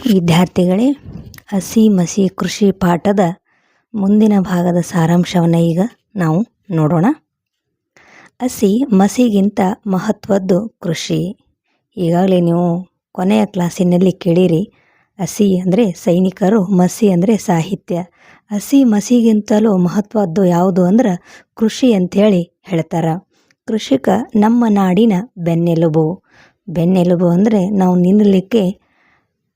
ವಿದ್ಯಾರ್ಥಿಗಳೇ, ಹಸಿ ಮಸಿ ಕೃಷಿ ಪಾಠದ ಮುಂದಿನ ಭಾಗದ ಸಾರಾಂಶವನ್ನು ಈಗ ನಾವು ನೋಡೋಣ. ಹಸಿ ಮಸಿಗಿಂತ ಮಹತ್ವದ್ದು ಕೃಷಿ. ಈಗಾಗಲೇ ನೀವು ಕೊನೆಯ ಕ್ಲಾಸಿನಲ್ಲಿ ಕೇಳಿರಿ. ಹಸಿ ಅಂದರೆ ಸೈನಿಕರು, ಮಸಿ ಅಂದರೆ ಸಾಹಿತ್ಯ. ಹಸಿ ಮಸಿಗಿಂತಲೂ ಮಹತ್ವದ್ದು ಯಾವುದು ಅಂದ್ರೆ ಕೃಷಿ ಅಂಥೇಳಿ ಹೇಳ್ತಾರೆ. ಕೃಷಿಕ ನಮ್ಮ ನಾಡಿನ ಬೆನ್ನೆಲುಬು. ಬೆನ್ನೆಲುಬು ಅಂದರೆ ನಾವು ನಿಲ್ಲಲಿಕ್ಕೆ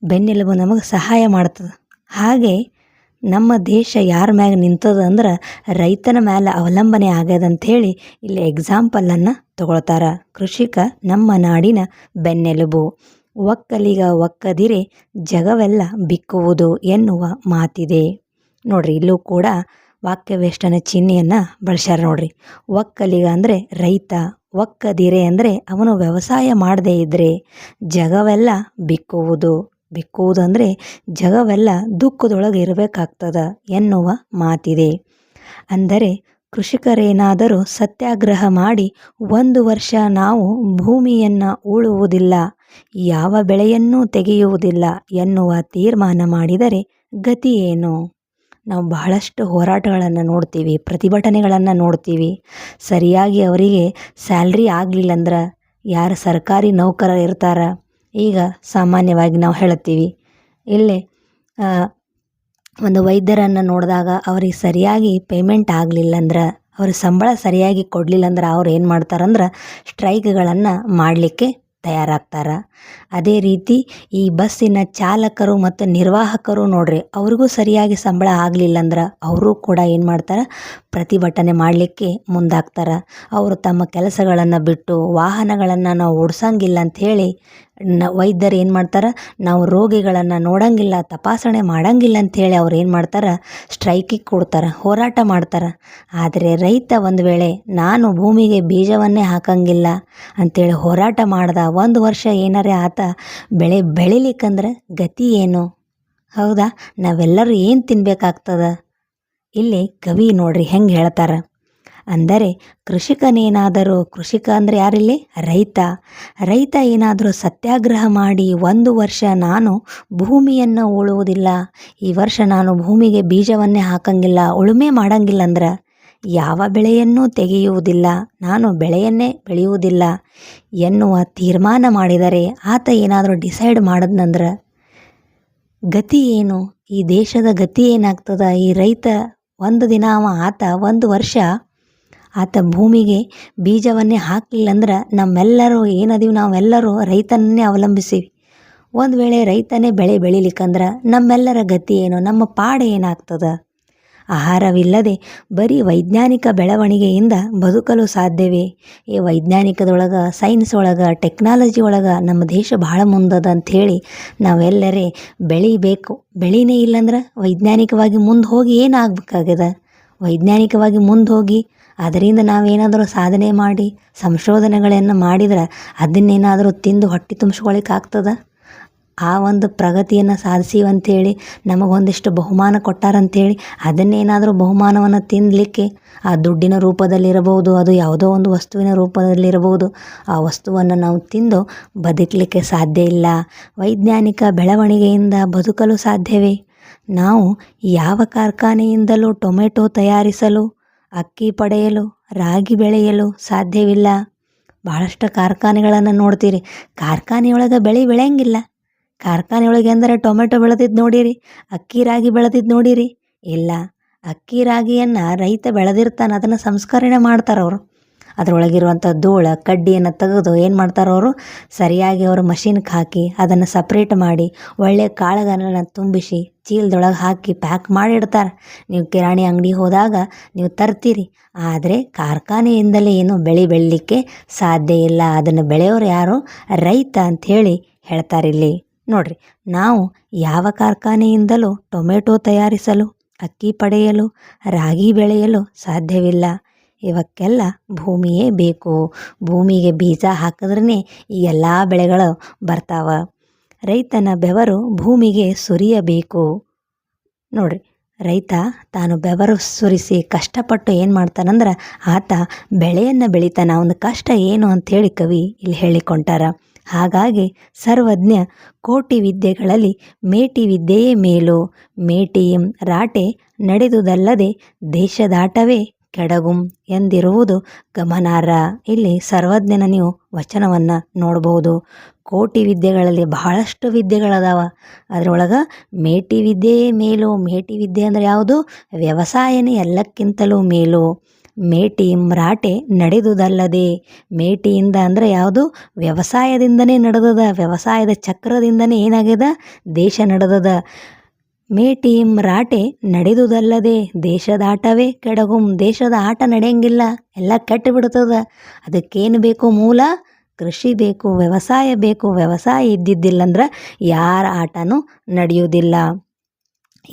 ಬೆನ್ನೆಲುಬು ನಮಗೆ ಸಹಾಯ ಮಾಡ್ತದೆ. ಹಾಗೆ ನಮ್ಮ ದೇಶ ಯಾರ ಮ್ಯಾಗ ನಿಂತದ ಅಂದ್ರೆ ರೈತನ ಮೇಲೆ ಅವಲಂಬನೆ ಆಗ್ಯದಂಥೇಳಿ ಇಲ್ಲಿ ಎಕ್ಸಾಂಪಲನ್ನು ತಗೊಳ್ತಾರೆ. ಕೃಷಿಕ ನಮ್ಮ ನಾಡಿನ ಬೆನ್ನೆಲುಬು. ಒಕ್ಕಲಿಗ ಒಕ್ಕದಿರೆ ಜಗವೆಲ್ಲ ಬಿಕ್ಕುವುದು ಎನ್ನುವ ಮಾತಿದೆ. ನೋಡ್ರಿ, ಇಲ್ಲೂ ಕೂಡ ವಾಕ್ಯವೇಷ್ಟನ ಚಿಹ್ನೆಯನ್ನು ಬಳಸ್ಯಾರ ನೋಡ್ರಿ. ಒಕ್ಕಲಿಗ ಅಂದರೆ ರೈತ, ಒಕ್ಕದಿರೆ ಅಂದರೆ ಅವನು ವ್ಯವಸಾಯ ಮಾಡದೇ ಇದ್ದರೆ ಜಗವೆಲ್ಲ ಬಿಕ್ಕುವುದು. ಬಿಕ್ಕುವುದು ಅಂದರೆ ಜಗವೆಲ್ಲ ದುಃಖದೊಳಗೆ ಇರಬೇಕಾಗ್ತದ ಎನ್ನುವ ಮಾತಿದೆ. ಅಂದರೆ ಕೃಷಿಕರೇನಾದರೂ ಸತ್ಯಾಗ್ರಹ ಮಾಡಿ 1 ವರ್ಷ ನಾವು ಭೂಮಿಯನ್ನು ಉಳುವುದಿಲ್ಲ, ಯಾವ ಬೆಳೆಯನ್ನೂ ತೆಗೆಯುವುದಿಲ್ಲ ಎನ್ನುವ ತೀರ್ಮಾನ ಮಾಡಿದರೆ ಗತಿ ಏನು? ನಾವು ಬಹಳಷ್ಟು ಹೋರಾಟಗಳನ್ನು ನೋಡ್ತೀವಿ, ಪ್ರತಿಭಟನೆಗಳನ್ನು ನೋಡ್ತೀವಿ. ಸರಿಯಾಗಿ ಅವರಿಗೆ ಸ್ಯಾಲ್ರಿ ಆಗಲಿಲ್ಲ ಅಂದ್ರೆ ಯಾರು ಸರ್ಕಾರಿ ನೌಕರರು ಇರ್ತಾರ, ಈಗ ಸಾಮಾನ್ಯವಾಗಿ ನಾವು ಹೇಳ್ತೀವಿ, ಇಲ್ಲೇ ಒಂದು ವೈದ್ಯರನ್ನು ನೋಡಿದಾಗ ಅವ್ರಿಗೆ ಸರಿಯಾಗಿ ಪೇಮೆಂಟ್ ಆಗಲಿಲ್ಲ ಅಂದ್ರೆ, ಅವ್ರಿಗೆ ಸಂಬಳ ಸರಿಯಾಗಿ ಕೊಡಲಿಲ್ಲ ಅಂದ್ರೆ ಅವ್ರು ಏನು ಮಾಡ್ತಾರಂದ್ರೆ ಸ್ಟ್ರೈಕ್ಗಳನ್ನು ಮಾಡಲಿಕ್ಕೆ ತಯಾರಾಗ್ತಾರೆ. ಅದೇ ರೀತಿ ಈ ಬಸ್ಸಿನ ಚಾಲಕರು ಮತ್ತು ನಿರ್ವಾಹಕರು ನೋಡ್ರಿ, ಅವ್ರಿಗೂ ಸರಿಯಾಗಿ ಸಂಬಳ ಆಗಲಿಲ್ಲ ಅಂದ್ರೆ ಅವರು ಕೂಡ ಏನು ಮಾಡ್ತಾರೆ, ಪ್ರತಿಭಟನೆ ಮಾಡಲಿಕ್ಕೆ ಮುಂದಾಗ್ತಾರೆ. ಅವರು ತಮ್ಮ ಕೆಲಸಗಳನ್ನು ಬಿಟ್ಟು ವಾಹನಗಳನ್ನು ನಾವು ಓಡಿಸಂಗಿಲ್ಲ ಅಂಥೇಳಿ ವೈದ್ಯರು ಏನು ಮಾಡ್ತಾರೆ, ನಾವು ರೋಗಿಗಳನ್ನು ನೋಡಂಗಿಲ್ಲ, ತಪಾಸಣೆ ಮಾಡಂಗಿಲ್ಲ ಅಂಥೇಳಿ ಅವ್ರು ಏನು ಮಾಡ್ತಾರೆ, ಸ್ಟ್ರೈಕಿಗೆ ಕೊಡ್ತಾರೆ, ಹೋರಾಟ ಮಾಡ್ತಾರೆ. ಆದರೆ ರೈತ ಒಂದು ವೇಳೆ ನಾನು ಭೂಮಿಗೆ ಬೀಜವನ್ನೇ ಹಾಕಂಗಿಲ್ಲ ಅಂಥೇಳಿ ಹೋರಾಟ ಮಾಡ್ದ 1 ವರ್ಷ ಏನಾರೇ ಆತ ಬೆಳೆ ಬೆಳಿಲಿಕ್ಕಂದ್ರೆ ಗತಿ ಏನು? ಹೌದಾ? ನಾವೆಲ್ಲರೂ ಏನು ತಿನ್ಬೇಕಾಗ್ತದ? ಇಲ್ಲಿ ಕವಿ ನೋಡ್ರಿ ಹೆಂಗೆ ಹೇಳ್ತಾರೆ. ಅಂದರೆ ಕೃಷಿಕನೇನಾದರೂ, ಕೃಷಿಕ ಅಂದರೆ ಯಾರಿಲ್ಲಿ? ರೈತ. ರೈತ ಏನಾದರೂ ಸತ್ಯಾಗ್ರಹ ಮಾಡಿ 1 ವರ್ಷ ನಾನು ಭೂಮಿಯನ್ನು ಉಳುವುದಿಲ್ಲ, ಈ ವರ್ಷ ನಾನು ಭೂಮಿಗೆ ಬೀಜವನ್ನೇ ಹಾಕಂಗಿಲ್ಲ, ಉಳುಮೆ ಮಾಡಂಗಿಲ್ಲ ಅಂದ್ರೆ ಯಾವ ಬೆಳೆಯನ್ನೂ ತೆಗೆಯುವುದಿಲ್ಲ, ನಾನು ಬೆಳೆಯನ್ನೇ ಬೆಳೆಯುವುದಿಲ್ಲ ಎನ್ನುವ ತೀರ್ಮಾನ ಮಾಡಿದರೆ, ಆತ ಏನಾದರೂ ಡಿಸೈಡ್ ಮಾಡಿದ್ನಂದ್ರೆ ಗತಿ ಏನು? ಈ ದೇಶದ ಗತಿ ಏನಾಗ್ತದ? ಈ ರೈತ ಒಂದು ದಿನ ಆತ 1 ವರ್ಷ ಆತ ಭೂಮಿಗೆ ಬೀಜವನ್ನೇ ಹಾಕಲಿಲ್ಲ ಅಂದ್ರೆ ನಮ್ಮೆಲ್ಲರೂ ಏನದೀವಿ, ನಾವೆಲ್ಲರೂ ರೈತನನ್ನೇ ಅವಲಂಬಿಸೀವಿ. ಒಂದು ವೇಳೆ ರೈತನೇ ಬೆಳೆ ಬೆಳಿಲಿಕ್ಕಂದ್ರೆ ನಮ್ಮೆಲ್ಲರ ಗತಿ ಏನು? ನಮ್ಮ ಪಾಡು ಏನಾಗ್ತದ? ಆಹಾರವಿಲ್ಲದೆ ಬರೀ ವೈಜ್ಞಾನಿಕ ಬೆಳವಣಿಗೆಯಿಂದ ಬದುಕಲು ಸಾಧ್ಯವೇ? ಈ ವೈಜ್ಞಾನಿಕದೊಳಗೆ, ಸೈನ್ಸ್ ಒಳಗೆ, ಟೆಕ್ನಾಲಜಿ ಒಳಗೆ ನಮ್ಮ ದೇಶ ಭಾಳ ಮುಂದದ ಅಂಥೇಳಿ ನಾವೆಲ್ಲರೇ ಬೆಳಿಬೇಕು. ಬೆಳಿನೇ ಇಲ್ಲಂದ್ರೆ ವೈಜ್ಞಾನಿಕವಾಗಿ ಮುಂದೆ ಹೋಗಿ ಏನಾಗಬೇಕಾಗ್ಯದ? ವೈಜ್ಞಾನಿಕವಾಗಿ ಮುಂದೆ ಹೋಗಿ ಅದರಿಂದ ನಾವೇನಾದರೂ ಸಾಧನೆ ಮಾಡಿ ಸಂಶೋಧನೆಗಳನ್ನು ಮಾಡಿದ್ರೆ ಅದನ್ನೇನಾದರೂ ತಿಂದು ಹೊಟ್ಟೆ ತುಂಬಿಸ್ಕೊಳಿಕ್ಕೆ ಆಗ್ತದ? ಆ ಒಂದು ಪ್ರಗತಿಯನ್ನು ಸಾಧಿಸಿವಂಥೇಳಿ ನಮಗೊಂದಿಷ್ಟು ಬಹುಮಾನ ಕೊಟ್ಟಾರಂಥೇಳಿ ಅದನ್ನೇನಾದರೂ ಬಹುಮಾನವನ್ನು ತಿನ್ನಲಿಕ್ಕೆ, ಆ ದುಡ್ಡಿನ ರೂಪದಲ್ಲಿರಬಹುದು, ಅದು ಯಾವುದೋ ಒಂದು ವಸ್ತುವಿನ ರೂಪದಲ್ಲಿರಬಹುದು, ಆ ವಸ್ತುವನ್ನು ನಾವು ತಿಂದು ಬದುಕಲಿಕ್ಕೆ ಸಾಧ್ಯ ಇಲ್ಲ. ವೈಜ್ಞಾನಿಕ ಬೆಳವಣಿಗೆಯಿಂದ ಬದುಕಲು ಸಾಧ್ಯವೇ? ನಾವು ಯಾವ ಕಾರ್ಖಾನೆಯಿಂದಲೂ ಟೊಮೆಟೊ ತಯಾರಿಸಲು, ಅಕ್ಕಿ ಪಡೆಯಲು, ರಾಗಿ ಬೆಳೆಯಲು ಸಾಧ್ಯವಿಲ್ಲ. ಭಾಳಷ್ಟು ಕಾರ್ಖಾನೆಗಳನ್ನು ನೋಡ್ತೀರಿ, ಕಾರ್ಖಾನೆಯೊಳಗೆ ಬೆಳೆಯಂಗಿಲ್ಲ. ಕಾರ್ಖಾನೆಯೊಳಗೆ ಅಂದರೆ ಟೊಮೆಟೊ ಬೆಳೆದಿದ್ದು ನೋಡಿರಿ, ಅಕ್ಕಿ ರಾಗಿ ಬೆಳೆದಿದ್ದು ನೋಡಿರಿ? ಇಲ್ಲ. ಅಕ್ಕಿ ರಾಗಿಯನ್ನು ರೈತ ಬೆಳೆದಿರ್ತಾನೆ, ಅದನ್ನು ಸಂಸ್ಕರಣೆ ಮಾಡ್ತಾರವರು. ಅದರೊಳಗಿರುವಂಥ ಧೂಳು ಕಡ್ಡಿಯನ್ನು ತೆಗೆದು ಏನು ಮಾಡ್ತಾರವರು, ಸರಿಯಾಗಿ ಅವರು ಮಷಿನ್ಗೆ ಹಾಕಿ ಅದನ್ನು ಸಪ್ರೇಟ್ ಮಾಡಿ ಒಳ್ಳೆಯ ಕಾಳುಗಳನ್ನು ತುಂಬಿಸಿ ಚೀಲದೊಳಗೆ ಹಾಕಿ ಪ್ಯಾಕ್ ಮಾಡಿಡ್ತಾರೆ. ನೀವು ಕಿರಾಣಿ ಅಂಗಡಿ ಹೋದಾಗ ನೀವು ತರ್ತೀರಿ. ಆದರೆ ಕಾರ್ಖಾನೆಯಿಂದಲೇ ಏನು ಬೆಳಿಲಿಕ್ಕೆ ಸಾಧ್ಯ ಇಲ್ಲ. ಅದನ್ನು ಬೆಳೆಯೋರು ಯಾರು? ರೈತ ಅಂಥೇಳಿ ಹೇಳ್ತಾರಿಲ್ಲಿ. ನೋಡ್ರಿ, ನಾವು ಯಾವ ಕಾರ್ಖಾನೆಯಿಂದಲೂ ಟೊಮೆಟೊ ತಯಾರಿಸಲು, ಅಕ್ಕಿ ಪಡೆಯಲು, ರಾಗಿ ಬೆಳೆಯಲು ಸಾಧ್ಯವಿಲ್ಲ. ಇವಕ್ಕೆಲ್ಲ ಭೂಮಿಯೇ ಬೇಕು. ಭೂಮಿಗೆ ಬೀಜ ಹಾಕಿದ್ರೇ ಈ ಎಲ್ಲ ಬೆಳೆಗಳು ಬರ್ತಾವ. ರೈತನ ಬೆವರು ಭೂಮಿಗೆ ಸುರಿಯಬೇಕು. ನೋಡ್ರಿ, ರೈತ ತಾನು ಬೆವರು ಸುರಿಸಿ ಕಷ್ಟಪಟ್ಟು ಏನು ಮಾಡ್ತಾನಂದ್ರೆ ಆತ ಬೆಳೆಯನ್ನು ಬೆಳಿತಾನೆ. ಅವನ ಕಷ್ಟ ಏನು ಅಂಥೇಳಿ ಕವಿ ಇಲ್ಲಿ ಹೇಳಿಕೊಂಟಾರ. ಹಾಗಾಗಿ ಸರ್ವಜ್ಞ ಕೋಟಿ ವಿದ್ಯೆಗಳಲ್ಲಿ ಮೇಟಿ ವಿದ್ಯೆಯೇ ಮೇಲು, ಮೇಟಿಯಿಂ ರಾಟೆ ನಡೆದುದಲ್ಲದೆ ದೇಶದಾಟವೇ ಕೆಡಗುಂ ಎಂದಿರುವುದು ಗಮನಾರ್ಹ. ಇಲ್ಲಿ ಸರ್ವಜ್ಞನ ನೀವು ವಚನವನ್ನು ನೋಡ್ಬೋದು. ಕೋಟಿ ವಿದ್ಯೆಗಳಲ್ಲಿ ಬಹಳಷ್ಟು ವಿದ್ಯೆಗಳದಾವ. ಅದರೊಳಗೆ ಮೇಟಿ ವಿದ್ಯೆಯೇ ಮೇಲು. ಮೇಟಿ ವಿದ್ಯೆ ಅಂದರೆ ಯಾವುದು? ವ್ಯವಸಾಯನೇ ಎಲ್ಲಕ್ಕಿಂತಲೂ ಮೇಲು. ಮೇಟಿಯಿಂ ರಾಟೆ ನಡೆದುದಲ್ಲದೆ, ಮೇಟಿಯಿಂದ ಅಂದರೆ ಯಾವುದು? ವ್ಯವಸಾಯದಿಂದನೇ ನಡೆದದ. ವ್ಯವಸಾಯದ ಚಕ್ರದಿಂದನೇ ಏನಾಗ್ಯದ? ದೇಶ ನಡೆದದ. ಮೇಟಿಯಿಂ ರಾಟೆ ನಡೆದುದಲ್ಲದೆ ದೇಶದಾಟವೇ ಕೆಡಗುಂ. ದೇಶದ ಆಟ ನಡೆಯಂಗಿಲ್ಲ, ಎಲ್ಲ ಕೆಟ್ಟು ಬಿಡ್ತದ. ಅದಕ್ಕೇನು ಬೇಕು? ಮೂಲ ಕೃಷಿ ಬೇಕು, ವ್ಯವಸಾಯ ಬೇಕು. ವ್ಯವಸಾಯ ಇದ್ದಿದ್ದಿಲ್ಲಂದ್ರೆ ಯಾರ ಆಟನೂ ನಡೆಯುವುದಿಲ್ಲ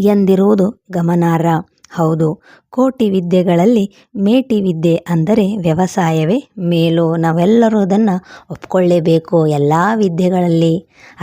ಎಂದಿರುವುದು ಗಮನಾರ್ಹ. ಹೌದು, ಕೋಟಿ ವಿದ್ಯೆಗಳಲ್ಲಿ ಮೇಟಿ ವಿದ್ಯೆ ಅಂದರೆ ವ್ಯವಸಾಯವೇ ಮೇಲು. ನಾವೆಲ್ಲರೂ ಅದನ್ನು ಒಪ್ಕೊಳ್ಳೇಬೇಕು. ಎಲ್ಲ ವಿದ್ಯೆಗಳಲ್ಲಿ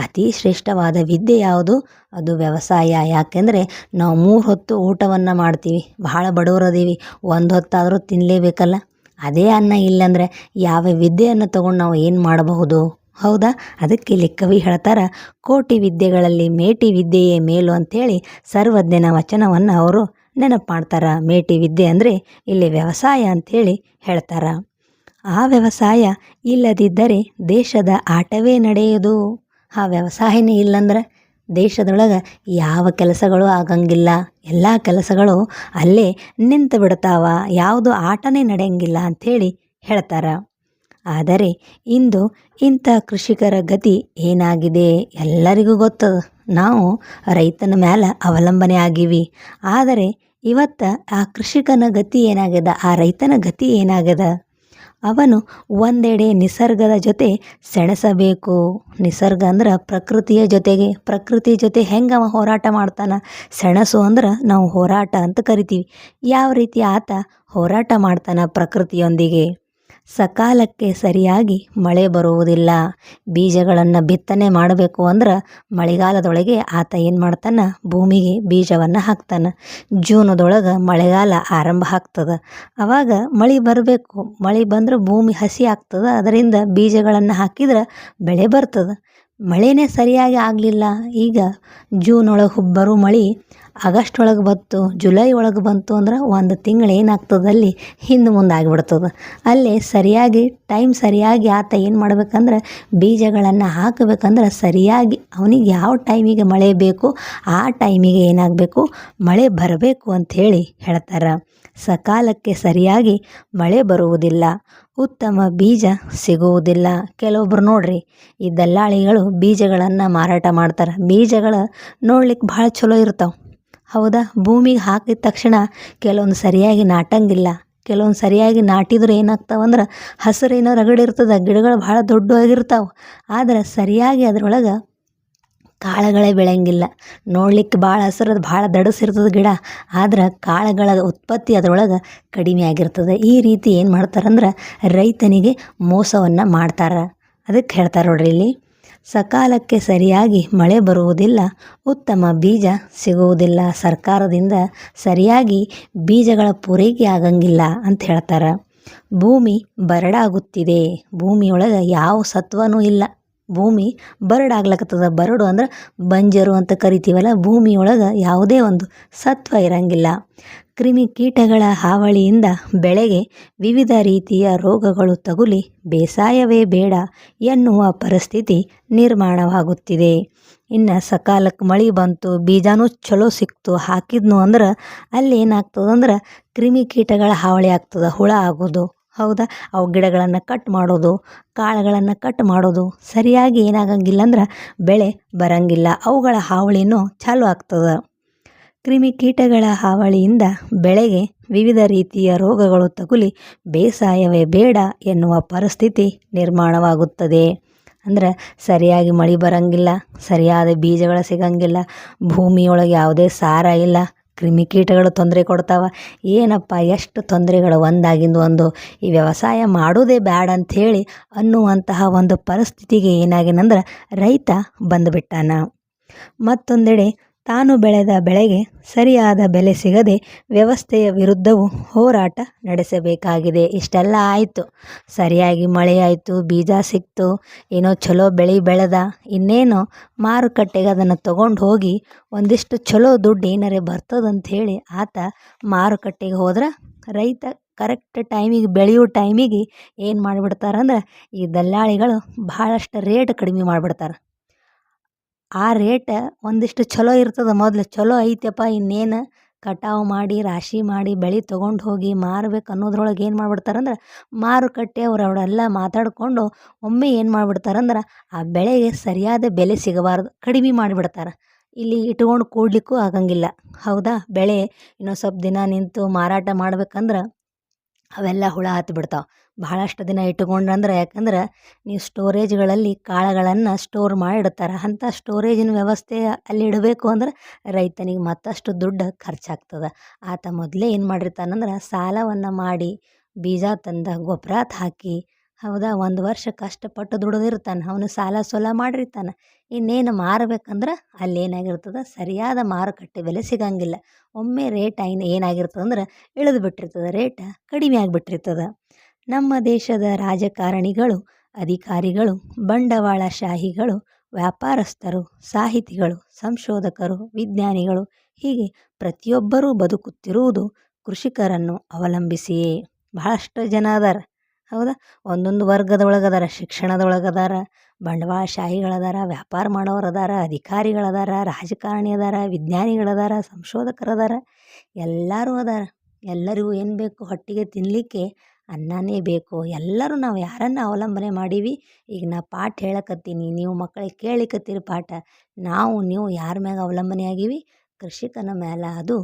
ಅತಿ ಶ್ರೇಷ್ಠವಾದ ವಿದ್ಯೆ ಯಾವುದು? ಅದು ವ್ಯವಸಾಯ. ಯಾಕೆಂದರೆ ನಾವು 3 ಹೊತ್ತು ಊಟವನ್ನು ಮಾಡ್ತೀವಿ, ಬಹಳ ಬಡವರದೀವಿ, ಒಂದು ಹೊತ್ತಾದರೂ ತಿನ್ನಲೇಬೇಕಲ್ಲ. ಅದೇ ಅನ್ನ ಇಲ್ಲಂದರೆ ಯಾವ ವಿದ್ಯೆಯನ್ನು ತಗೊಂಡು ನಾವು ಏನು ಮಾಡಬಹುದು? ಹೌದಾ? ಅದಕ್ಕೆ ಇಲ್ಲಿ ಕವಿ ಹೇಳ್ತಾರೆ, ಕೋಟಿ ವಿದ್ಯೆಗಳಲ್ಲಿ ಮೇಟಿ ವಿದ್ಯೆಯೇ ಮೇಲು ಅಂಥೇಳಿ ಸರ್ವಜ್ಞನ ವಚನವನ್ನು ಅವರು ನೆನಪು ಮಾಡ್ತಾರೆ. ಮೇಟಿ ವಿದ್ಯೆ ಅಂದರೆ ಇಲ್ಲಿ ವ್ಯವಸಾಯ ಅಂಥೇಳಿ ಹೇಳ್ತಾರೆ. ಆ ವ್ಯವಸಾಯ ಇಲ್ಲದಿದ್ದರೆ ದೇಶದ ಆಟವೇ ನಡೆಯೋದು. ಆ ವ್ಯವಸಾಯನೇ ಇಲ್ಲಂದ್ರೆ ದೇಶದೊಳಗೆ ಯಾವ ಕೆಲಸಗಳು ಆಗಂಗಿಲ್ಲ. ಎಲ್ಲ ಕೆಲಸಗಳು ಅಲ್ಲೇ ನಿಂತು ಬಿಡ್ತಾವ. ಯಾವುದು ಆಟನೇ ನಡೆಯಂಗಿಲ್ಲ ಅಂಥೇಳಿ ಹೇಳ್ತಾರೆ. ಆದರೆ ಇಂದು ಇಂಥ ಕೃಷಿಕರ ಗತಿ ಏನಾಗಿದೆ ಎಲ್ಲರಿಗೂ ಗೊತ್ತದ. ನಾವು ರೈತನ ಮೇಲೆ ಅವಲಂಬನೆ ಆಗೀವಿ. ಆದರೆ ಇವತ್ತು ಆ ಕೃಷಿಕನ ಗತಿ ಏನಾಗ್ಯದ? ಆ ರೈತನ ಗತಿ ಏನಾಗ್ಯದ? ಅವನು ಒಂದೆಡೆ ನಿಸರ್ಗದ ಜೊತೆ ಸೆಣಸಬೇಕು. ನಿಸರ್ಗ ಅಂದ್ರೆ ಪ್ರಕೃತಿಯ ಜೊತೆಗೆ. ಪ್ರಕೃತಿ ಜೊತೆ ಹೆಂಗೆ ಅವ ಹೋರಾಟ ಮಾಡ್ತಾನೆ? ಸೆಣಸು ಅಂದ್ರೆ ನಾವು ಹೋರಾಟ ಅಂತ ಕರಿತೀವಿ. ಯಾವ ರೀತಿ ಆತ ಹೋರಾಟ ಮಾಡ್ತಾನೆ ಪ್ರಕೃತಿಯೊಂದಿಗೆ? ಸಕಾಲಕ್ಕೆ ಸರಿಯಾಗಿ ಮಳೆ ಬರುವುದಿಲ್ಲ. ಬೀಜಗಳನ್ನು ಬಿತ್ತನೆ ಮಾಡಬೇಕು ಅಂದ್ರೆ ಮಳೆಗಾಲದೊಳಗೆ ಆತ ಏನು ಮಾಡ್ತಾನೆ? ಭೂಮಿಗೆ ಬೀಜವನ್ನು ಹಾಕ್ತಾನೆ. ಜೂನದೊಳಗೆ ಮಳೆಗಾಲ ಆರಂಭ ಆಗ್ತದೆ. ಆವಾಗ ಮಳೆ ಬರಬೇಕು. ಮಳೆ ಬಂದ್ರೆ ಭೂಮಿ ಹಸಿ ಆಗ್ತದೆ. ಅದರಿಂದ ಬೀಜಗಳನ್ನು ಹಾಕಿದ್ರೆ ಬೆಳೆ ಬರ್ತದೆ. ಮಳೆನೇ ಸರಿಯಾಗಿ ಆಗಲಿಲ್ಲ. ಈಗ ಜೂನ್ ಒಳಗೆ ಬರೋ ಮಳೆ ಆಗಸ್ಟ್ ಒಳಗೆ ಬಂತು, ಜುಲೈ ಒಳಗೆ ಬಂತು ಅಂದ್ರೆ ಒಂದು ತಿಂಗಳು ಏನಾಗ್ತದೆ? ಅಲ್ಲಿ ಹಿಂದೆ ಮುಂದೆ ಆಗಿಬಿಡ್ತದೆ. ಅಲ್ಲೇ ಸರಿಯಾಗಿ ಸರಿಯಾಗಿ ಆತ ಏನು ಮಾಡ್ಬೇಕಂದ್ರೆ ಬೀಜಗಳನ್ನು ಹಾಕಬೇಕಂದ್ರೆ ಸರಿಯಾಗಿ ಅವನಿಗೆ ಯಾವ ಟೈಮಿಗೆ ಮಳೆ ಬೇಕು ಆ ಟೈಮಿಗೆ ಏನಾಗಬೇಕು? ಮಳೆ ಬರಬೇಕು ಅಂಥೇಳಿ ಹೇಳ್ತಾರೆ. ಸಕಾಲಕ್ಕೆ ಸರಿಯಾಗಿ ಮಳೆ ಬರುವುದಿಲ್ಲ, ಉತ್ತಮ ಬೀಜ ಸಿಗುವುದಿಲ್ಲ. ಕೆಲವೊಬ್ರು ನೋಡ್ರಿ, ಈ ದಲ್ಲಾಳಿಗಳು ಬೀಜಗಳನ್ನು ಮಾರಾಟ ಮಾಡ್ತಾರೆ. ಬೀಜಗಳು ನೋಡ್ಲಿಕ್ಕೆ ಭಾಳ ಚಲೋ ಇರ್ತಾವೆ. ಹೌದಾ? ಭೂಮಿಗೆ ಹಾಕಿದ ತಕ್ಷಣ ಕೆಲವೊಂದು ಸರಿಯಾಗಿ ನಾಟಂಗಿಲ್ಲ. ಕೆಲವೊಂದು ಸರಿಯಾಗಿ ನಾಟಿದ್ರೆ ಏನಾಗ್ತಾವಂದ್ರೆ ಹಸಿರೇನೋ ರಗಡಿರ್ತದೆ, ಗಿಡಗಳು ಭಾಳ ದೊಡ್ಡವಾಗಿರ್ತಾವೆ. ಆದರೆ ಸರಿಯಾಗಿ ಅದರೊಳಗೆ ಕಾಳುಗಳೇ ಬೆಳೆಯಂಗಿಲ್ಲ. ನೋಡ್ಲಿಕ್ಕೆ ಭಾಳ ಹಸಿರದು, ಭಾಳ ದಡಸಿರ್ತದೆ ಗಿಡ, ಆದ್ರೆ ಕಾಳುಗಳ ಉತ್ಪತ್ತಿ ಅದರೊಳಗೆ ಕಡಿಮೆ ಆಗಿರ್ತದೆ. ಈ ರೀತಿ ಏನು ಮಾಡ್ತಾರಂದ್ರೆ ರೈತನಿಗೆ ಮೋಸವನ್ನು ಮಾಡ್ತಾರೆ. ಅದಕ್ಕೆ ಹೇಳ್ತಾರೆ ನೋಡ್ರಿ ಇಲ್ಲಿ, ಸಕಾಲಕ್ಕೆ ಸರಿಯಾಗಿ ಮಳೆ ಬರುವುದಿಲ್ಲ, ಉತ್ತಮ ಬೀಜ ಸಿಗುವುದಿಲ್ಲ. ಸರ್ಕಾರದಿಂದ ಸರಿಯಾಗಿ ಬೀಜಗಳ ಪೂರೈಕೆ ಆಗಂಗಿಲ್ಲ ಅಂತ ಹೇಳ್ತಾರೆ. ಭೂಮಿ ಬರಡಾಗುತ್ತಿದೆ. ಭೂಮಿಯೊಳಗೆ ಯಾವ ಸತ್ವನೂ ಇಲ್ಲ. ಭೂಮಿ ಬರಡಾಗ್ಲಕ್ಕತ್ತದ. ಬರಡು ಅಂದ್ರೆ ಬಂಜರು ಅಂತ ಕರಿತೀವಲ್ಲ. ಭೂಮಿಯೊಳಗೆ ಯಾವುದೇ ಒಂದು ಸತ್ವ ಇರಂಗಿಲ್ಲ. ಕ್ರಿಮಿಕೀಟಗಳ ಹಾವಳಿಯಿಂದ ಬೆಳೆಗೆ ವಿವಿಧ ರೀತಿಯ ರೋಗಗಳು ತಗುಲಿ ಬೇಸಾಯವೇ ಬೇಡ ಎನ್ನುವ ಪರಿಸ್ಥಿತಿ ನಿರ್ಮಾಣವಾಗುತ್ತಿದೆ. ಇನ್ನು ಸಕಾಲಕ್ಕೆ ಮಳೆ ಬಂತು, ಬೀಜನೂ ಚಲೋ ಸಿಕ್ತು, ಹಾಕಿದ್ನು ಅಂದ್ರೆ ಅಲ್ಲಿ ಏನಾಗ್ತದಂದ್ರೆ ಕ್ರಿಮಿಕೀಟಗಳ ಹಾವಳಿ ಆಗ್ತದೆ, ಹುಳ ಆಗೋದು. ಹೌದಾ? ಅವು ಗಿಡಗಳನ್ನು ಕಟ್ ಮಾಡೋದು, ಕಾಳುಗಳನ್ನು ಕಟ್ ಮಾಡೋದು, ಸರಿಯಾಗಿ ಏನಾಗಂಗಿಲ್ಲ ಅಂದ್ರೆ ಬೆಳೆ ಬರಂಗಿಲ್ಲ. ಅವುಗಳ ಹಾವಳಿನೂ ಚಾಲು ಆಗ್ತದೆ. ಕ್ರಿಮಿಕೀಟಗಳ ಹಾವಳಿಯಿಂದ ಬೆಳೆಗೆ ವಿವಿಧ ರೀತಿಯ ರೋಗಗಳು ತಗುಲಿ ಬೇಸಾಯವೇ ಬೇಡ ಎನ್ನುವ ಪರಿಸ್ಥಿತಿ ನಿರ್ಮಾಣವಾಗುತ್ತದೆ. ಅಂದ್ರೆ ಸರಿಯಾಗಿ ಮಳೆ ಬರಂಗಿಲ್ಲ, ಸರಿಯಾದ ಬೀಜಗಳು ಸಿಗಂಗಿಲ್ಲ, ಭೂಮಿಯೊಳಗೆ ಯಾವುದೇ ಸಾರ ಇಲ್ಲ, ಕ್ರಿಮಿಕೀಟಗಳು ತೊಂದರೆ ಕೊಡ್ತಾವ. ಏನಪ್ಪ ಎಷ್ಟು ತೊಂದರೆಗಳು ಒಂದಾಗಿಂದು ಒಂದು. ಈ ವ್ಯವಸಾಯ ಮಾಡೋದೇ ಬ್ಯಾಡ ಅಂಥೇಳಿ ಅನ್ನುವಂತಹ ಒಂದು ಪರಿಸ್ಥಿತಿಗೆ ಏನಾಗಿನಂದ್ರೆ ರೈತ ಬಂದುಬಿಟ್ಟಾನ. ಮತ್ತೊಂದೆಡೆ ತಾನು ಬೆಳೆದ ಬೆಳೆಗೆ ಸರಿಯಾದ ಬೆಲೆ ಸಿಗದೆ ವ್ಯವಸ್ಥೆಯ ವಿರುದ್ಧವೂ ಹೋರಾಟ ನಡೆಸಬೇಕಾಗಿದೆ. ಇಷ್ಟೆಲ್ಲ ಆಯಿತು, ಸರಿಯಾಗಿ ಮಳೆ ಆಯಿತು, ಬೀಜ ಸಿಕ್ತು, ಏನೋ ಚಲೋ ಬೆಳೆ ಬೆಳೆದ, ಇನ್ನೇನು ಮಾರುಕಟ್ಟೆಗೆ ಅದನ್ನು ತೊಗೊಂಡು ಹೋಗಿ ಒಂದಿಷ್ಟು ಚಲೋ ದುಡ್ಡು ಏನಾರೇ ಬರ್ತದಂಥೇಳಿ ಆತ ಮಾರುಕಟ್ಟೆಗೆ ಹೋದ್ರೆ ರೈತ ಕರೆಕ್ಟ್ ಟೈಮಿಗೆ ಬೆಳೆಯೋ ಟೈಮಿಗೆ ಏನು ಮಾಡಿಬಿಡ್ತಾರಂದ್ರೆ ಈ ದಲ್ಲಾಳಿಗಳು ಭಾಳಷ್ಟು ರೇಟ್ ಕಡಿಮೆ ಮಾಡಿಬಿಡ್ತಾರೆ. ಆ ರೇಟ್ ಒಂದಿಷ್ಟು ಚಲೋ ಇರ್ತದೆ, ಮೊದಲು ಚಲೋ ಐತಪ್ಪ, ಇನ್ನೇನು ಕಟಾವು ಮಾಡಿ ರಾಶಿ ಮಾಡಿ ಬೆಳೆ ತೊಗೊಂಡು ಹೋಗಿ ಮಾರ್ಬೇಕು ಅನ್ನೋದ್ರೊಳಗೆ ಏನು ಮಾಡಿಬಿಡ್ತಾರಂದ್ರೆ ಮಾರುಕಟ್ಟೆ ಅವರೆಲ್ಲ ಮಾತಾಡಿಕೊಂಡು ಒಮ್ಮೆ ಏನು ಮಾಡಿಬಿಡ್ತಾರಂದ್ರೆ ಆ ಬೆಳೆಗೆ ಸರಿಯಾದ ಬೆಲೆ ಸಿಗಬಾರ್ದು, ಕಡಿಮೆ ಮಾಡಿಬಿಡ್ತಾರೆ. ಇಲ್ಲಿ ಇಟ್ಕೊಂಡು ಕೂಡ್ಲಿಕ್ಕೂ ಆಗಂಗಿಲ್ಲ. ಹೌದಾ, ಬೆಳೆ ಇನ್ನೊಂದು ಸ್ವಲ್ಪ ದಿನ ನಿಂತು ಮಾರಾಟ ಮಾಡ್ಬೇಕಂದ್ರೆ ಅವೆಲ್ಲ ಹುಳ ಹತ್ತಿಬಿಡ್ತಾವೆ. ಬಹಳಷ್ಟು ದಿನ ಇಟ್ಕೊಂಡ್ರಂದ್ರೆ, ಯಾಕಂದ್ರೆ ನೀವು ಸ್ಟೋರೇಜ್ಗಳಲ್ಲಿ ಕಾಳುಗಳನ್ನು ಸ್ಟೋರ್ ಮಾಡಿಡ್ತಾರೆ. ಅಂಥ ಸ್ಟೋರೇಜಿನ ವ್ಯವಸ್ಥೆ ಅಲ್ಲಿ ಇಡಬೇಕು ಅಂದ್ರೆ ರೈತನಿಗೆ ಮತ್ತಷ್ಟು ದುಡ್ಡು ಖರ್ಚಾಗ್ತದೆ. ಆತ ಮೊದಲೇ ಏನು ಮಾಡಿರ್ತಾನಂದ್ರೆ ಸಾಲವನ್ನು ಮಾಡಿ ಬೀಜ ತಂದ ಗೊಬ್ಬರ ಹಾಕಿ, ಹೌದಾ, ಒಂದು ವರ್ಷ ಕಷ್ಟಪಟ್ಟು ದುಡಿದಿರ್ತಾನೆ, ಅವನು ಸಾಲ ಸೋಲ ಮಾಡಿರ್ತಾನೆ. ಇನ್ನೇನು ಮಾರಬೇಕಂದ್ರೆ ಅಲ್ಲೇನಾಗಿರ್ತದೆ, ಸರಿಯಾದ ಮಾರುಕಟ್ಟೆ ಬೆಲೆ ಸಿಗಂಗಿಲ್ಲ. ಒಮ್ಮೆ ರೇಟ್ ಏನಾಗಿರ್ತದಂದ್ರೆ ಇಳಿದು ಬಿಟ್ಟಿರ್ತದೆ, ರೇಟ್ ಕಡಿಮೆ ಆಗಿಬಿಟ್ಟಿರ್ತದೆ. ನಮ್ಮ ದೇಶದ ರಾಜಕಾರಣಿಗಳು, ಅಧಿಕಾರಿಗಳು, ಬಂಡವಾಳಶಾಹಿಗಳು, ವ್ಯಾಪಾರಸ್ಥರು, ಸಾಹಿತಿಗಳು, ಸಂಶೋಧಕರು, ವಿಜ್ಞಾನಿಗಳು ಹೀಗೆ ಪ್ರತಿಯೊಬ್ಬರೂ ಬದುಕುತ್ತಿರುವುದು ಕೃಷಿಕರನ್ನು ಅವಲಂಬಿಸಿಯೇ. ಬಹಳಷ್ಟು ಜನ ಅದಾರ, ಹೌದಾ, ಒಂದೊಂದು ವರ್ಗದೊಳಗದಾರ, ಶಿಕ್ಷಣದೊಳಗದಾರ, ಬಂಡವಾಳಶಾಹಿಗಳದಾರ, ವ್ಯಾಪಾರ ಮಾಡೋರು ಅದಾರ, ಅಧಿಕಾರಿಗಳದಾರ, ರಾಜಕಾರಣಿ ಅದಾರ, ವಿಜ್ಞಾನಿಗಳದಾರ, ಸಂಶೋಧಕರದಾರ, ಎಲ್ಲರೂ ಅದಾರ. ಎಲ್ಲರಿಗೂ ಏನು ಬೇಕು, ಹೊಟ್ಟೆಗೆ ತಿನ್ನಲಿಕ್ಕೆ ಅನ್ನನೇ ಬೇಕು. ಎಲ್ಲರೂ ನಾವು ಯಾರನ್ನು ಅವಲಂಬನೆ ಮಾಡೀವಿ. ಈಗ ನಾ ಪಾಠ ಹೇಳಕತ್ತೀನಿ, ನೀವು ಮಕ್ಕಳಿಗೆ ಕೇಳಿಕತ್ತೀರಿ ಪಾಠ. ನೀವು ಯಾರ ಮ್ಯಾಗ ಅವಲಂಬನೆ ಆಗೀವಿ? ಕೃಷಿಕನ ಮೇಲೆ, ಅದು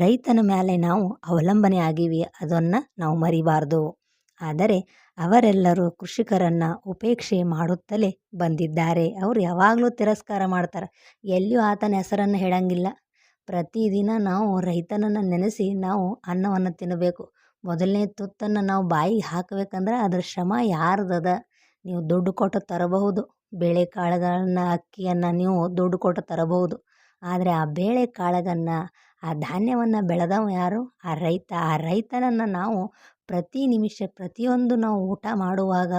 ರೈತನ ಮೇಲೆ ನಾವು ಅವಲಂಬನೆ ಆಗೀವಿ. ಅದನ್ನು ನಾವು ಮರಿಬಾರ್ದು. ಆದರೆ ಅವರೆಲ್ಲರೂ ಕೃಷಿಕರನ್ನು ಉಪೇಕ್ಷೆ ಮಾಡುತ್ತಲೇ ಬಂದಿದ್ದಾರೆ. ಅವರು ಯಾವಾಗಲೂ ತಿರಸ್ಕಾರ ಮಾಡ್ತಾರೆ, ಎಲ್ಲಿಯೂ ಆತನ ಹೆಸರನ್ನು ಹೇಳಂಗಿಲ್ಲ. ಪ್ರತಿದಿನ ನಾವು ರೈತನನ್ನು ನೆನೆಸಿ ನಾವು ಅನ್ನವನ್ನು ತಿನ್ನಬೇಕು. ಮೊದಲನೇ ತುತ್ತನ್ನು ನಾವು ಬಾಯಿಗೆ ಹಾಕಬೇಕಂದ್ರೆ ಅದ್ರ ಶ್ರಮ ಯಾರ್ದದ. ನೀವು ದುಡ್ಡು ಕೊಟ್ಟು ತರಬಹುದು, ಬೇಳೆ ಕಾಳುಗಳನ್ನು, ಅಕ್ಕಿಯನ್ನು ನೀವು ದುಡ್ಡು ಕೊಟ್ಟು ತರಬಹುದು. ಆದರೆ ಆ ಬೇಳೆ ಕಾಳಗನ್ನು, ಆ ಧಾನ್ಯವನ್ನು ಬೆಳೆದವ ಯಾರು? ಆ ರೈತ. ಆ ರೈತನನ್ನು ನಾವು ಪ್ರತಿ ನಿಮಿಷ, ಪ್ರತಿಯೊಂದು ನಾವು ಊಟ ಮಾಡುವಾಗ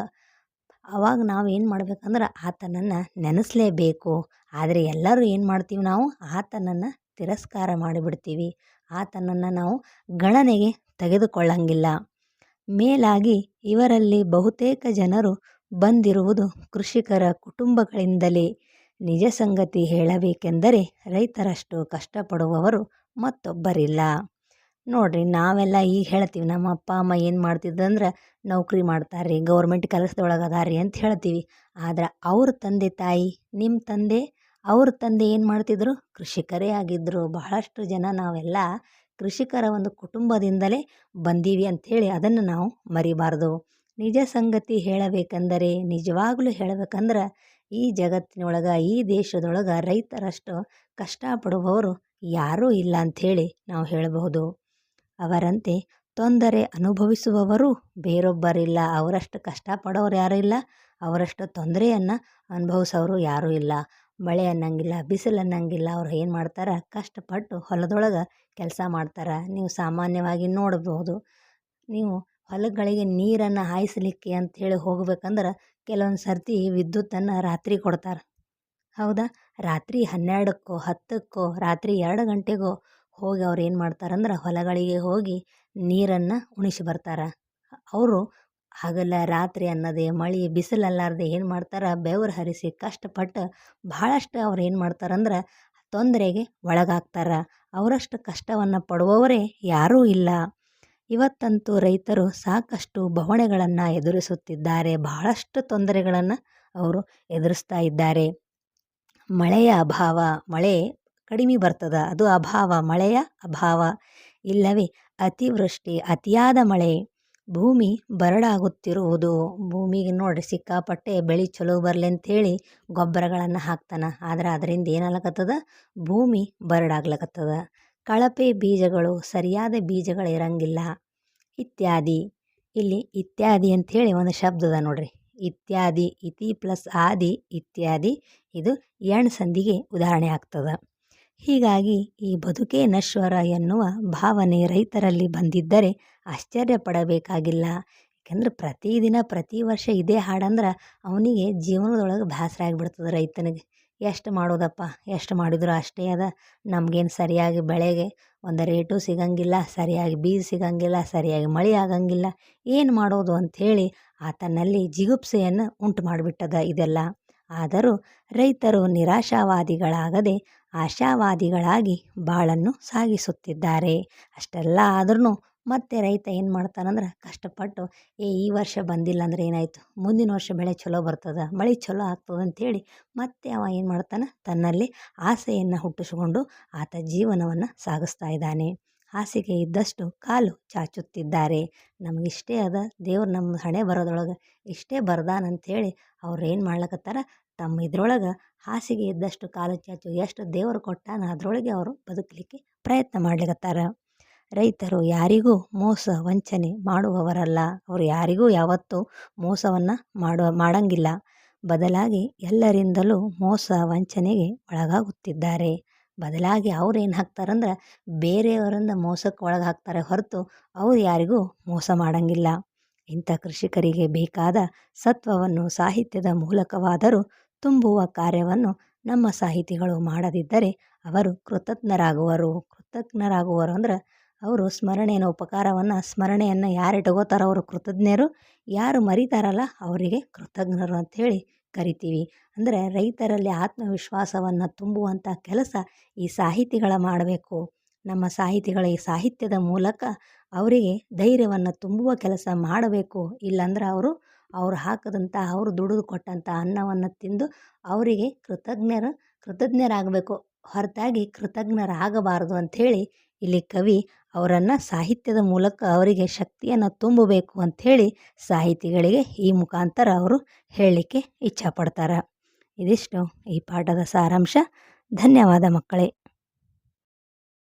ಅವಾಗ ನಾವು ಏನು ಮಾಡ್ಬೇಕಂದ್ರೆ ಆತನನ್ನು ನೆನೆಸಲೇಬೇಕು. ಆದರೆ ಎಲ್ಲರೂ ಏನು ಮಾಡ್ತೀವಿ, ನಾವು ಆತನನ್ನು ತಿರಸ್ಕಾರ ಮಾಡಿಬಿಡ್ತೀವಿ. ಆತನನ್ನು ನಾವು ಗಣನೆಗೆ ತೆಗೆದುಕೊಳ್ಳಂಗಿಲ್ಲ. ಮೇಲಾಗಿ ಇವರಲ್ಲಿ ಬಹುತೇಕ ಜನರು ಬಂದಿರುವುದು ಕೃಷಿಕರ ಕುಟುಂಬಗಳಿಂದಲೇ. ನಿಜ ಸಂಗತಿ ಹೇಳಬೇಕೆಂದರೆ ರೈತರಷ್ಟು ಕಷ್ಟಪಡುವವರು ಮತ್ತೊಬ್ಬರಿಲ್ಲ. ನೋಡ್ರಿ, ನಾವೆಲ್ಲ ಈಗ ಹೇಳ್ತೀವಿ, ನಮ್ಮ ಅಪ್ಪ ಅಮ್ಮ ಏನು ಮಾಡ್ತಿದ್ದಂದ್ರೆ ನೌಕರಿ ಮಾಡ್ತಾರೆ, ಗೌರ್ಮೆಂಟ್ ಕೆಲಸದೊಳಗೆ ಅದಾರಿ ಅಂತ ಹೇಳ್ತೀವಿ. ಆದ್ರೆ ಅವ್ರ ತಂದೆ ತಾಯಿ, ನಿಮ್ಮ ತಂದೆ, ಅವ್ರ ತಂದೆ ಏನು ಮಾಡ್ತಿದ್ರು? ಕೃಷಿಕರೇ ಆಗಿದ್ದರು. ಬಹಳಷ್ಟು ಜನ ನಾವೆಲ್ಲ ಕೃಷಿಕರ ಒಂದು ಕುಟುಂಬದಿಂದಲೇ ಬಂದೀವಿ ಅಂಥೇಳಿ ಅದನ್ನು ನಾವು ಮರಿಬಾರ್ದು. ನಿಜ ಸಂಗತಿ ಹೇಳಬೇಕೆಂದರೆ, ನಿಜವಾಗ್ಲೂ ಹೇಳಬೇಕಂದ್ರೆ ಈ ಜಗತ್ತಿನೊಳಗೆ, ಈ ದೇಶದೊಳಗೆ ರೈತರಷ್ಟು ಕಷ್ಟಪಡುವವರು ಯಾರೂ ಇಲ್ಲ ಅಂಥೇಳಿ ನಾವು ಹೇಳಬಹುದು. ಅವರಂತೆ ತೊಂದರೆ ಅನುಭವಿಸುವವರು ಬೇರೊಬ್ಬರಿಲ್ಲ. ಅವರಷ್ಟು ಕಷ್ಟಪಡೋರು ಯಾರೂ ಇಲ್ಲ, ಅವರಷ್ಟು ತೊಂದರೆಯನ್ನು ಅನುಭವಿಸೋರು ಯಾರೂ ಇಲ್ಲ. ಮಳೆ ಅನ್ನಂಗಿಲ್ಲ, ಬಿಸಿಲು ಅನ್ನಂಗಿಲ್ಲ. ಅವ್ರು ಏನು ಮಾಡ್ತಾರೆ? ಕಷ್ಟಪಟ್ಟು ಹೊಲದೊಳಗೆ ಕೆಲಸ ಮಾಡ್ತಾರೆ. ನೀವು ಸಾಮಾನ್ಯವಾಗಿ ನೋಡ್ಬೋದು, ನೀವು ಹೊಲಗಳಿಗೆ ನೀರನ್ನು ಹಾಯಿಸಲಿಕ್ಕೆ ಅಂಥೇಳಿ ಹೋಗ್ಬೇಕಂದ್ರೆ ಕೆಲವೊಂದು ಸರ್ತಿ ವಿದ್ಯುತ್ತನ್ನು ರಾತ್ರಿ ಕೊಡ್ತಾರೆ. ಹೌದಾ, ರಾತ್ರಿ 12ಕ್ಕೋ 10ಕ್ಕೋ ರಾತ್ರಿ 2 ಗಂಟೆಗೋ ಹೋಗಿ ಅವ್ರು ಏನು ಮಾಡ್ತಾರಂದ್ರೆ ಹೊಲಗಳಿಗೆ ಹೋಗಿ ನೀರನ್ನು ಉಣಿಸಿ ಬರ್ತಾರೆ. ಅವರು ಹಗಲ ರಾತ್ರಿ ಅನ್ನೋದೇ, ಮಳೆ ಬಿಸಿಲಲ್ಲಾರ್ದೆ ಏನು ಮಾಡ್ತಾರೆ? ಬೆವರು ಹರಿಸಿ ಕಷ್ಟಪಟ್ಟು ಭಾಳಷ್ಟು ಅವ್ರು ಏನು ಮಾಡ್ತಾರಂದ್ರೆ ತೊಂದರೆಗೆ ಒಳಗಾಗ್ತಾರೆ. ಅವರಷ್ಟು ಕಷ್ಟವನ್ನು ಪಡುವವರೇ ಯಾರೂ ಇಲ್ಲ. ಇವತ್ತಂತೂ ರೈತರು ಸಾಕಷ್ಟು ಬವಣೆಗಳನ್ನು ಎದುರಿಸುತ್ತಿದ್ದಾರೆ. ಬಹಳಷ್ಟು ತೊಂದರೆಗಳನ್ನು ಅವರು ಎದುರಿಸ್ತಾ ಇದ್ದಾರೆ. ಮಳೆಯ ಅಭಾವ, ಮಳೆ ಕಡಿಮೆ ಬರ್ತದೆ, ಅದು ಅಭಾವ, ಮಳೆಯ ಅಭಾವ. ಇಲ್ಲವೇ ಅತಿವೃಷ್ಟಿ, ಅತಿಯಾದ ಮಳೆ, ಭೂಮಿ ಬರಡಾಗುತ್ತಿರುವುದು. ಭೂಮಿಗೆ ನೋಡ್ರಿ ಸಿಕ್ಕಾಪಟ್ಟೆ ಬೆಳೆ ಚಲೋ ಬರಲಿ ಅಂಥೇಳಿ ಗೊಬ್ಬರಗಳನ್ನು ಹಾಕ್ತಾನೆ. ಆದರೆ ಅದರಿಂದ ಏನಾಗ್ಲಕತ್ತದ? ಭೂಮಿ ಬರಡಾಗ್ಲಕತ್ತದ. ಕಳಪೆ ಬೀಜಗಳು, ಸರಿಯಾದ ಬೀಜಗಳು ಇರಂಗಿಲ್ಲ, ಇತ್ಯಾದಿ. ಇಲ್ಲಿ ಇತ್ಯಾದಿ ಅಂಥೇಳಿ ಒಂದು ಶಬ್ದದ ನೋಡ್ರಿ, ಇತ್ಯಾದಿ, ಇತಿ ಪ್ಲಸ್ ಆದಿ, ಇತ್ಯಾದಿ. ಇದು ಎಣ್ ಸಂಧಿಗೆ ಉದಾಹರಣೆ ಆಗ್ತದೆ. ಹೀಗಾಗಿ ಈ ಬದುಕೇ ನಶ್ವರ ಎನ್ನುವ ಭಾವನೆ ರೈತರಲ್ಲಿ ಬಂದಿದ್ದರೆ ಆಶ್ಚರ್ಯ ಪಡಬೇಕಾಗಿಲ್ಲ. ಯಾಕೆಂದ್ರೆ ಪ್ರತಿದಿನ ಪ್ರತಿ ವರ್ಷ ಇದೇ ಹಾಡಂದ್ರೆ ಅವನಿಗೆ ಜೀವನದೊಳಗೆ ಬೇಸರ ಆಗಿಬಿಡ್ತದೆ ರೈತನಿಗೆ. ಎಷ್ಟು ಮಾಡೋದಪ್ಪ, ಎಷ್ಟು ಮಾಡಿದ್ರು ಅಷ್ಟೇ ಅದ. ನಮಗೇನು ಸರಿಯಾಗಿ ಬೆಳೆಗೆ ಒಂದು ರೇಟು ಸಿಗಂಗಿಲ್ಲ, ಸರಿಯಾಗಿ ಬೀಜ ಸಿಗಂಗಿಲ್ಲ, ಸರಿಯಾಗಿ ಮಳೆ ಆಗಂಗಿಲ್ಲ, ಏನು ಮಾಡೋದು ಅಂಥೇಳಿ ಆತನಲ್ಲಿ ಜಿಗುಪ್ಸೆಯನ್ನು ಉಂಟು ಮಾಡಿಬಿಟ್ಟದ ಇದೆಲ್ಲ. ಆದರೂ ರೈತರು ನಿರಾಶಾವಾದಿಗಳಾಗದೆ ಆಶಾವಾದಿಗಳಾಗಿ ಬಾಳನ್ನು ಸಾಗಿಸುತ್ತಿದ್ದಾರೆ. ಅಷ್ಟೆಲ್ಲ ಆದ್ರೂ ಮತ್ತೆ ರೈತ ಏನು ಮಾಡ್ತಾನಂದ್ರೆ ಕಷ್ಟಪಟ್ಟು ಈ ವರ್ಷ ಬಂದಿಲ್ಲ ಅಂದರೆ ಏನಾಯಿತು, ಮುಂದಿನ ವರ್ಷ ಬೆಳೆ ಚಲೋ ಬರ್ತದೆ, ಮಳೆ ಚಲೋ ಆಗ್ತದೆ ಅಂಥೇಳಿ ಮತ್ತೆ ಅವ ಏನು ಮಾಡ್ತಾನೆ, ತನ್ನಲ್ಲಿ ಆಸೆಯನ್ನು ಹುಟ್ಟಿಸ್ಕೊಂಡು ಆತ ಜೀವನವನ್ನು ಸಾಗಿಸ್ತಾ ಇದ್ದಾನೆ. ಹಾಸಿಗೆ ಇದ್ದಷ್ಟು ಕಾಲು ಚಾಚುತ್ತಿದ್ದಾರೆ. ನಮಗಿಷ್ಟೇ ಅದ, ದೇವ್ರು ನಮ್ಮ ಹಣೆ ಬರೋದ್ರೊಳಗೆ ಇಷ್ಟೇ ಬರ್ದಾನಂಥೇಳಿ ಅವ್ರು ಏನು ಮಾಡ್ಲಕತ್ತಾರ, ತಮ್ಮ ಇದ್ರೊಳಗೆ ಹಾಸಿಗೆ ಇದ್ದಷ್ಟು ಕಾಲು ಚಾಚು, ಎಷ್ಟು ದೇವರು ಕೊಟ್ಟಾನ ಅದರೊಳಗೆ ಅವರು ಬದುಕಲಿಕ್ಕೆ ಪ್ರಯತ್ನ ಮಾಡ್ಲಿಕತ್ತಾರ. ರೈತರು ಯಾರಿಗೂ ಮೋಸ ವಂಚನೆ ಮಾಡುವವರಲ್ಲ. ಅವರು ಯಾರಿಗೂ ಯಾವತ್ತೂ ಮೋಸವನ್ನು ಮಾಡಂಗಿಲ್ಲ. ಬದಲಾಗಿ ಎಲ್ಲರಿಂದಲೂ ಮೋಸ ವಂಚನೆಗೆ ಒಳಗಾಗುತ್ತಿದ್ದಾರೆ. ಬದಲಾಗಿ ಅವ್ರು ಏನು ಹಾಕ್ತಾರಂದ್ರೆ ಬೇರೆಯವರಿಂದ ಮೋಸಕ್ಕೆ ಒಳಗೆ ಹಾಕ್ತಾರೆ ಹೊರತು ಅವ್ರು ಯಾರಿಗೂ ಮೋಸ ಮಾಡಂಗಿಲ್ಲ. ಇಂಥ ಕೃಷಿಕರಿಗೆ ಬೇಕಾದ ಸತ್ವವನ್ನು ಸಾಹಿತ್ಯದ ಮೂಲಕವಾದರೂ ತುಂಬುವ ಕಾರ್ಯವನ್ನು ನಮ್ಮ ಸಾಹಿತಿಗಳು ಮಾಡದಿದ್ದರೆ ಅವರು ಕೃತಜ್ಞರಾಗುವರು ಅಂದ್ರೆ ಅವರು ಸ್ಮರಣೆಯ ಉಪಕಾರವನ್ನು ಸ್ಮರಣೆಯನ್ನು ಯಾರು ಇಟ್ಕೋತಾರೋ ಅವರು ಕೃತಜ್ಞರು, ಯಾರು ಮರಿತಾರಲ್ಲ ಅವರಿಗೆ ಕೃತಜ್ಞರು ಅಂಥೇಳಿ ಕರಿತೀವಿ. ಅಂದರೆ ರೈತರಲ್ಲಿ ಆತ್ಮವಿಶ್ವಾಸವನ್ನು ತುಂಬುವಂಥ ಕೆಲಸ ಈ ಸಾಹಿತಿಗಳ ಮಾಡಬೇಕು. ನಮ್ಮ ಸಾಹಿತಿಗಳ ಈ ಸಾಹಿತ್ಯದ ಮೂಲಕ ಅವರಿಗೆ ಧೈರ್ಯವನ್ನು ತುಂಬುವ ಕೆಲಸ ಮಾಡಬೇಕು. ಇಲ್ಲಾಂದ್ರೆ ಅವರು ಹಾಕಿದಂಥ, ಅವರು ದುಡಿದು ಕೊಟ್ಟಂಥ ಅನ್ನವನ್ನು ತಿಂದು ಅವರಿಗೆ ಕೃತಜ್ಞರಾಗಬೇಕು ಹೊರತಾಗಿ ಕೃತಜ್ಞರಾಗಬಾರದು ಅಂಥೇಳಿ ಇಲ್ಲಿ ಕವಿ ಅವರನ್ನು ಸಾಹಿತ್ಯದ ಮೂಲಕ ಅವರಿಗೆ ಶಕ್ತಿಯನ್ನು ತುಂಬಬೇಕು ಅಂಥೇಳಿ ಸಾಹಿತಿಗಳಿಗೆ ಈ ಮುಖಾಂತರ ಅವರು ಹೇಳಲಿಕ್ಕೆ ಇಚ್ಛಪಡ್ತಾರೆ. ಇದಿಷ್ಟು ಈ ಪಾಠದ ಸಾರಾಂಶ. ಧನ್ಯವಾದ ಮಕ್ಕಳೇ.